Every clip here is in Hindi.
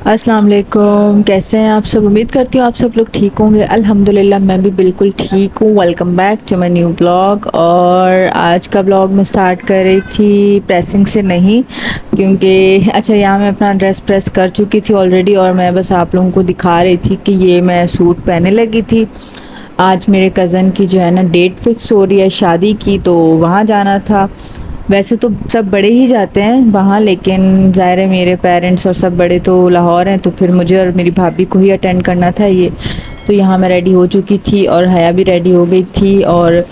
अस्सलाम वालेकुम। कैसे हैं आप सब? उम्मीद करती हूँ आप सब लोग ठीक होंगे। अल्हम्दुलिल्लाह मैं भी बिल्कुल ठीक हूँ। Welcome back to my new blog. और आज का ब्लॉग मैं स्टार्ट कर रही थी प्रेसिंग से नहीं, क्योंकि अच्छा यहाँ मैं अपना ड्रेस प्रेस कर चुकी थी ऑलरेडी और मैं बस आप लोगों को दिखा रही थी कि ये मैं सूट पहने लगी थी। आज मेरे कज़न की जो है ना डेट फिक्स हो रही है शादी की, तो वहाँ जाना था। वैसे तो सब बड़े ही जाते हैं वहाँ, लेकिन ज़ाहिर है मेरे पेरेंट्स और सब बड़े तो लाहौर हैं, तो फिर मुझे और मेरी भाभी को ही अटेंड करना था ये। तो यहाँ मैं रेडी हो चुकी थी और हया भी रेडी हो गई थी, और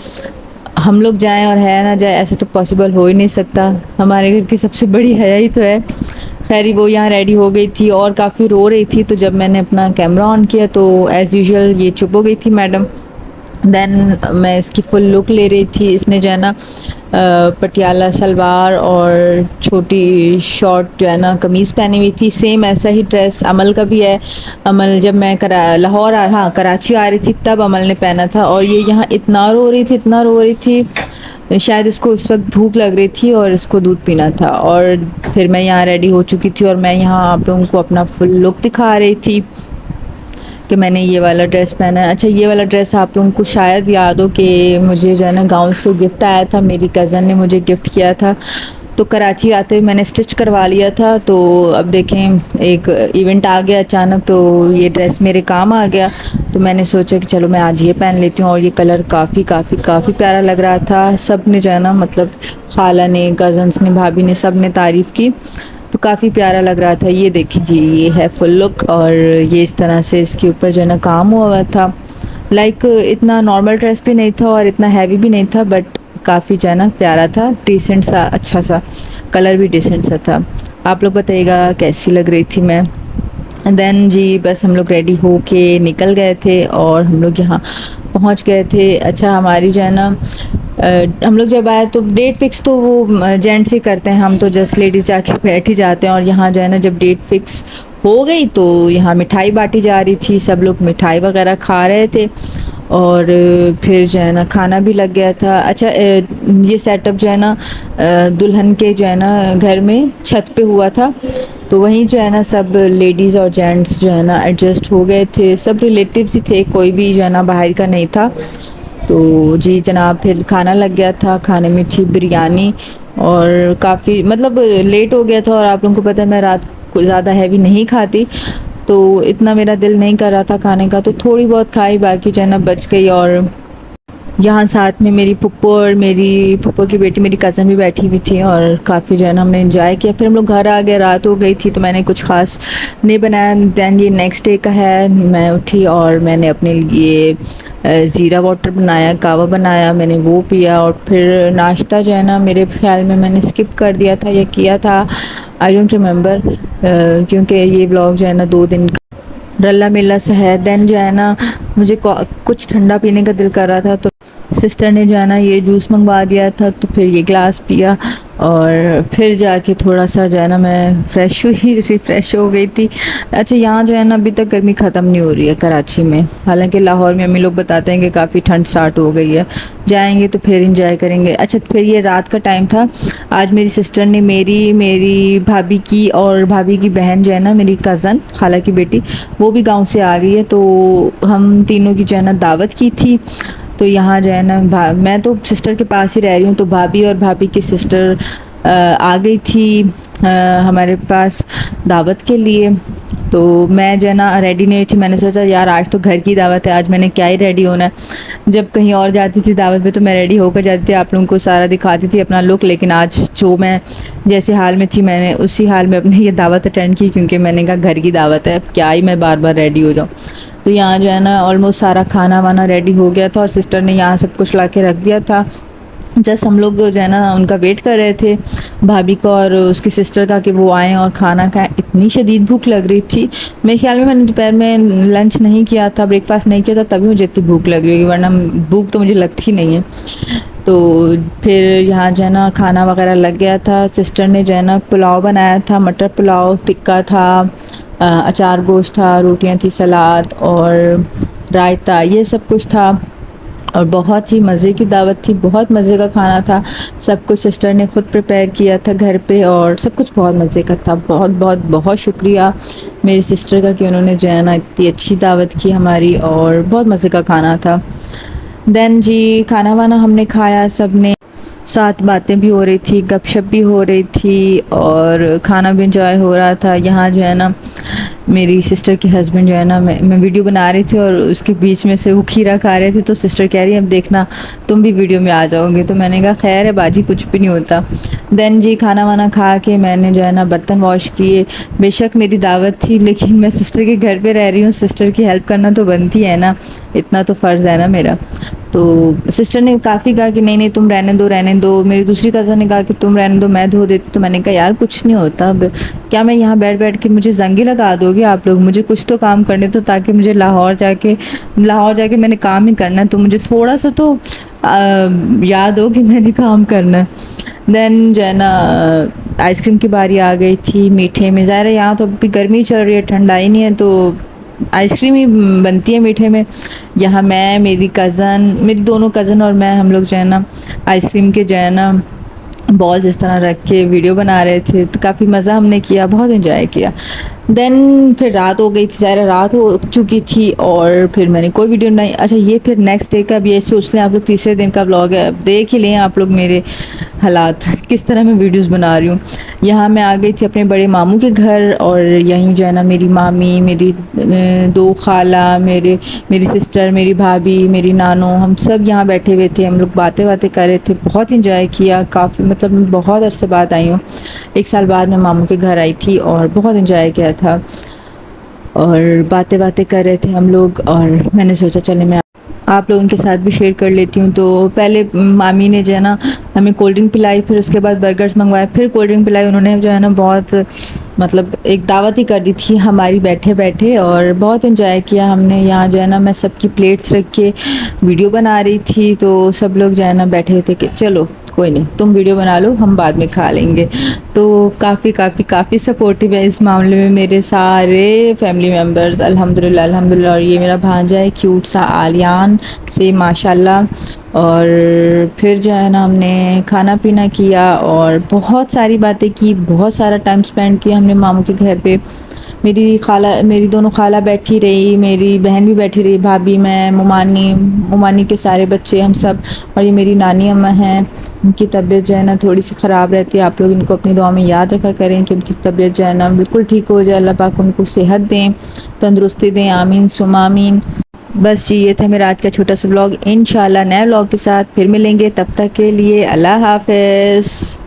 हम लोग जाएं और हया ना जाए ऐसा तो पॉसिबल हो ही नहीं सकता। हमारे घर की सबसे बड़ी हया ही तो है। खैर वो यहाँ रेडी हो गई थी और काफ़ी रो रही थी, तो जब मैंने अपना कैमरा ऑन किया तो एज़ यूजुअल ये चुप हो गई थी मैडम। देन मैं इसकी फुल लुक ले रही थी। इसने जो है ना पटियाला सलवार और छोटी शॉर्ट जो है ना कमीज़ पहनी हुई थी। सेम ऐसा ही ड्रेस अमल का भी है। अमल जब मैं लाहौर हाँ कराची आ रही थी तब अमल ने पहना था, और ये यहाँ इतना रो रही थी, इतना रो रही थी। शायद इसको उस वक्त भूख लग रही थी और इसको दूध पीना था। और फिर मैं यहाँ रेडी हो चुकी थी और मैं यहाँ आप लोगों को अपना फुल लुक दिखा रही थी कि मैंने ये वाला ड्रेस पहना है। अच्छा ये वाला ड्रेस आप लोगों को शायद याद हो कि मुझे जो है ना गाँव से गिफ्ट आया था, मेरी कज़न ने मुझे गिफ्ट किया था। तो कराची आते हुए मैंने स्टिच करवा लिया था। तो अब देखें एक इवेंट आ गया अचानक, तो ये ड्रेस मेरे काम आ गया। तो मैंने सोचा कि चलो मैं आज ये पहन लेती हूँ, और ये कलर काफ़ी काफ़ी काफ़ी प्यारा लग रहा था। सब ने जो है ना मतलब खाला ने, कज़न्स ने, भाभी ने, सब ने तारीफ़ की, तो काफ़ी प्यारा लग रहा था। ये देखिए जी, ये है फुल लुक, और ये इस तरह से इसके ऊपर जो है ना काम हुआ था। लाइक इतना नॉर्मल ड्रेस भी नहीं था और इतना हैवी भी नहीं था, बट काफ़ी जो है ना प्यारा था, डिसेंट सा, अच्छा सा, कलर भी डिसेंट सा था। आप लोग बताइएगा कैसी लग रही थी मैं। देन जी बस हम लोग रेडी हो के निकल गए थे और हम लोग यहाँ पहुँच गए थे। अच्छा हमारी जो है ना हम लोग जब आए तो डेट फिक्स तो वो जेंट्स ही करते हैं, हम तो जस्ट लेडीज़ जाके बैठ ही जाते हैं। और यहाँ जो है ना जब डेट फिक्स हो गई तो यहाँ मिठाई बांटी जा रही थी, सब लोग मिठाई वगैरह खा रहे थे, और फिर जो है ना खाना भी लग गया था। अच्छा ये सेटअप जो है ना दुल्हन के जो है ना घर में छत पे हुआ था, तो वहीं जो है ना सब लेडीज़ और जेंट्स जो है ना एडजस्ट हो गए थे। सब रिलेटिव्स ही थे, कोई भी जो है ना बाहर का नहीं था। तो जी जनाब फिर खाना लग गया था। खाने में थी बिरयानी, और काफ़ी मतलब लेट हो गया था, और आप लोगों को पता है मैं रात को ज़्यादा हैवी नहीं खाती, तो इतना मेरा दिल नहीं कर रहा था खाने का, तो थोड़ी बहुत खाई, बाकी जो है ना बच गई। और यहाँ साथ में मेरी फुप्पो और मेरी फुप्पो की बेटी मेरी कज़न भी बैठी हुई थी, और काफ़ी जो है ना हमने एंजॉय किया। फिर हम लोग घर आ गए, रात हो गई थी, तो मैंने कुछ ख़ास नहीं बनाया। दैन ये नेक्स्ट डे का है, मैं उठी और मैंने अपने लिए ज़ीरा वाटर बनाया, कावा बनाया, मैंने वो पिया। और फिर नाश्ता जो है ना मेरे ख्याल में मैंने स्किप कर दिया था या किया था, आई डोंट रिमेंबर, क्योंकि ये ब्लॉग जो है ना 2 दिन रल्ला मिला सा है। देन जो है ना मुझे कुछ ठंडा पीने का दिल कर रहा था, तो सिस्टर ने जो है ना ये जूस मंगवा दिया था, तो फिर ये ग्लास पिया, और फिर जाके थोड़ा सा जो है ना मैं फ़्रेश हुई, रिफ़्रेश हो गई थी। अच्छा यहाँ जो है ना अभी तक गर्मी ख़त्म नहीं हो रही है कराची में, हालांकि लाहौर में अम्मी लोग बताते हैं कि काफ़ी ठंड स्टार्ट हो गई है। जाएंगे तो फिर इंजॉय करेंगे। अच्छा फिर ये रात का टाइम था। आज मेरी सिस्टर ने मेरी भाभी की और भाभी की बहन जो है ना मेरी कज़न खाला की बेटी, वो भी गाँव से आ गई है, तो हम तीनों की जो है ना दावत की थी। तो यहाँ जो है ना मैं तो सिस्टर के पास ही रह रही हूँ, तो भाभी और भाभी की सिस्टर आ गई थी हमारे पास दावत के लिए। तो मैं जो है ना रेडी नहीं हुई थी, मैंने सोचा यार आज तो घर की दावत है, आज मैंने क्या ही रेडी होना है। जब कहीं और जाती थी दावत पे तो मैं रेडी होकर जाती थी, आप लोगों को सारा दिखाती थी अपना लुक, लेकिन आज जो मैं जैसे हाल में थी मैंने उसी हाल में अपनी ये दावत अटेंड की, क्योंकि मैंने कहा घर की दावत है, क्या ही मैं बार बार रेडी हो जाऊँ। तो यहाँ जो है ना ऑलमोस्ट सारा खाना वाना रेडी हो गया था, और सिस्टर ने यहाँ सब कुछ ला के रख दिया था। जस्ट हम लोग जो है ना उनका वेट कर रहे थे, भाभी का और उसकी सिस्टर का, कि वो आएँ और खाना खाएं। इतनी शदीद भूख लग रही थी, मेरे ख्याल में मैंने दोपहर में लंच नहीं किया था, ब्रेकफास्ट नहीं किया था, तभी मुझे इतनी भूख लग रही होगी, वरना भूख तो मुझे लगती नहीं है। तो फिर यहाँ जो है ना खाना वगैरह लग गया था। सिस्टर ने जो है ना पुलाव बनाया था, मटर पुलाव, टिक्का था, अचार गोश्त था, रोटियाँ थी, सलाद और रायता, ये सब कुछ था। और बहुत ही मज़े की दावत थी, बहुत मज़े का खाना था। सब कुछ सिस्टर ने खुद प्रिपेयर किया था घर पे और सब कुछ बहुत मज़े का था। बहुत बहुत बहुत शुक्रिया मेरी सिस्टर का कि उन्होंने जो है ना इतनी अच्छी दावत की हमारी, और बहुत मज़े का खाना था। देन जी खाना वाना हमने खाया सब ने, साथ बातें भी हो रही थी, गपशप भी हो रही थी और खाना भी इंजॉय हो रहा था। यहाँ जो है ना मेरी सिस्टर के हस्बैंड जो है ना, मैं वीडियो बना रही थी और उसके बीच में से वो खीरा खा रहे थे, तो सिस्टर कह रही है अब देखना तुम भी वीडियो में आ जाओगे। तो मैंने कहा खैर है बाजी, कुछ भी नहीं होता। देन जी खाना वाना खा के मैंने जो है ना बर्तन वॉश किए। बेशक मेरी दावत थी लेकिन मैं सिस्टर के घर पे रह रही हूँ, सिस्टर की हेल्प करना तो बनती है ना, इतना तो फ़र्ज़ है ना मेरा। तो सिस्टर ने काफ़ी कहा कि नहीं नहीं तुम रहने दो रहने दो। मेरी दूसरी कज़न ने कहा कि तुम रहने दो, मैं धो देती। तो मैंने कहा यार कुछ नहीं होता, अब क्या मैं यहाँ बैठ बैठ के मुझे जंगी लगा दोगे आप लोग, मुझे कुछ तो काम करने तो, ताकि मुझे लाहौर जाके मैंने काम ही करना है, तो मुझे थोड़ा सा तो याद हो कि मैंने काम करना है। देन जो है ना आइसक्रीम की बारी आ गई थी मीठे में। ज़ाहिर है यहाँ तो अभी गर्मी चल रही है, ठंडा ही नहीं है, तो आइसक्रीम ही बनती है मीठे में। यहाँ मैं, मेरी कज़न, मेरी दोनों कज़न और मैं, हम लोग जो है ना आइसक्रीम के जो है ना बॉल्स इस तरह रख के वीडियो बना रहे थे। तो काफ़ी मज़ा हमने किया, बहुत इन्जॉय किया। देन फिर रात हो गई थी, ज़ाहिर है रात हो चुकी थी और फिर मैंने कोई वीडियो नहीं। अच्छा ये फिर नेक्स्ट डे का, अब ये सोच लें आप लोग तीसरे दिन का व्लॉग है। अब देख ही लें आप लोग मेरे हालात, किस तरह मैं वीडियोस बना रही हूँ। यहाँ मैं आ गई थी अपने बड़े मामू के घर और यहीं जो है ना मेरी मामी, मेरी दो खाला, मेरी सिस्टर, मेरी भाभी, मेरी नानो, हम सब यहाँ बैठे हुए थे। हम लोग बातें कर रहे थे, बहुत इंजॉय किया। काफ़ी मतलब मैं बहुत अरसे बाद आई हूँ, 1 साल बाद मैं मामू के घर आई थी और बहुत इंजॉय किया था और बातें कर रहे थे हम लोग। और मैंने सोचा चले मैं आप लोगों के साथ भी शेयर कर लेती हूँ। तो पहले मामी ने जो है ना हमें कोल्ड ड्रिंक पिलाई, फिर उसके बाद बर्गर्स मंगवाए, फिर कोल्ड ड्रिंक पिलाई। उन्होंने जो है ना बहुत मतलब एक दावत ही कर दी थी हमारी बैठे बैठे, और बहुत इन्जॉय किया हमने। यहाँ जो है ना मैं सबकी प्लेट्स रख के वीडियो बना रही थी, तो सब लोग जो है ना बैठे हुए थे कि चलो कोई नहीं तुम वीडियो बना लो, हम बाद में खा लेंगे। तो काफ़ी सपोर्टिव है इस मामले में मेरे सारे फैमिली मेम्बर्स, अल्हम्दुलिल्लाह अल्हम्दुलिल्लाह। और ये मेरा भांजा है क्यूट सा आलियान से माशाल्लाह। और फिर जो है ना हमने खाना पीना किया और बहुत सारी बातें की, बहुत सारा टाइम स्पेंड किया हमने मामू के घर पे। मेरी दोनों खाला बैठी रही, मेरी बहन भी बैठी रही, भाभी, मैं, मुमानी के सारे बच्चे, हम सब। और ये मेरी नानी अम्मा हैं, उनकी तबीयत जो है ना थोड़ी सी ख़राब रहती है। आप लोग इनको अपनी दुआ में याद रखा करें कि उनकी तबीयत जो है ना बिल्कुल ठीक हो जाए। अल्लाह पाक उनको सेहत दें, तंदुरुस्ती दें, आमीन सुम्मा आमीन। बस जी ये था मेरा आज का छोटा सा व्लॉग। इंशाल्लाह नए व्लॉग के साथ फिर मिलेंगे, तब तक के लिए अल्लाह हाफ़िज़।